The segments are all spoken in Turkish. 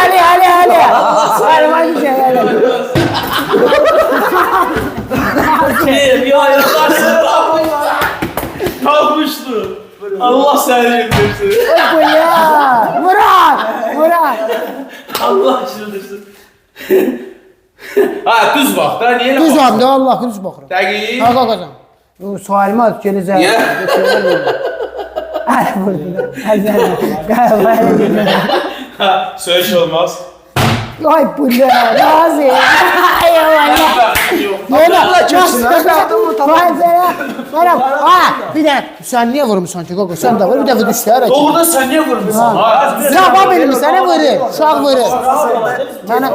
Ali. Arman güzel Ali. Ya kalkmıştı. Allah seni göndersin. Bu ya. Murat. Allah çıldırsın. Ha düz bak da niye? Düz abi Allah düz bakıram. Dəqiq. Kalk hocam. Bu sualime at geleceğim. Niye? Ay burada. Galiba Ha söyleş olmaz. Ay bu ne? Nazi. Ay Allah. Allah köksün. Bir de sen niye vurmuşsun ki Gogo? Sen de vur bir de düşler. Doğrudan sen niye vurmuşsun? Sabah benim sana vurur. Uşaq vurur. Bana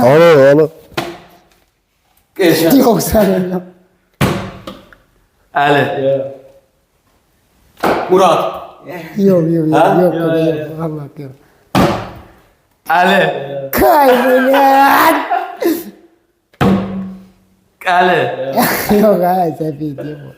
Alo. yok sen. Əli. Murat. Yok. Allah yok. Əli. Kaybolan. Əli. Yok ha sen video bu.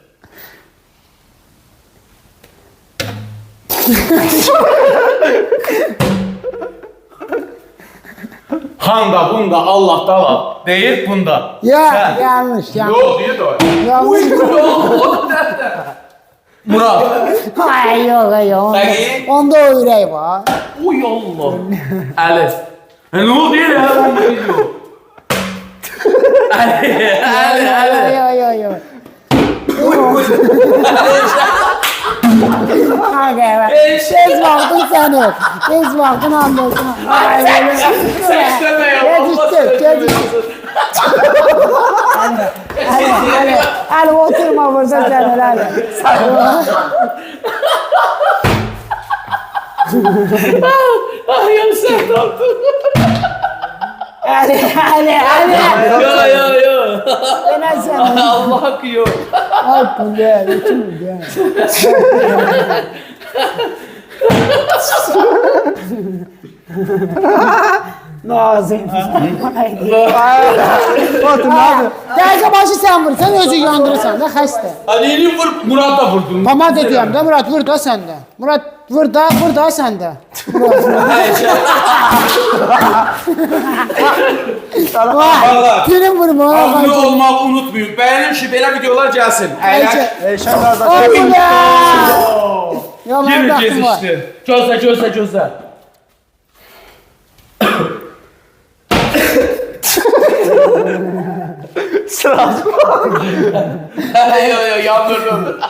Handa bunda Allah da deyir bunda. Ya yanlış. Yok diye de. Yanlış. Murat. Ay yok. Peki. Onda öyrək var. Uy Allah. Əli. Ne oldu ya? Ben de biliyorum. Əli. Yok. Aga, tez vaxtın səni. Tez vaxtın anlıyorsun. Seçtirme ya. Geciktir. Ali oturma burada sen Ali. Ah ya sen taktın. Ali. Yo. Yine sen. Allah akıyor. Ay bu gel. Kim gel. Nazım. Otur abi. Dəqiqə başı sən vur. Sən özü yandırırsan da xəstə. Hadi vur Murat da vurdun. Pomad edeyim de Murat vur da sen de. Murat vur da sen de. Valla. Benim vurma. Abone olmağı unutmayın. Beğenin şu böyle videolar gelsin. Eğer Eşen kardeş. Oğlum ya. Yalan yine baktım var. gezişti. Gözle. Sıra. Yo yandırdım.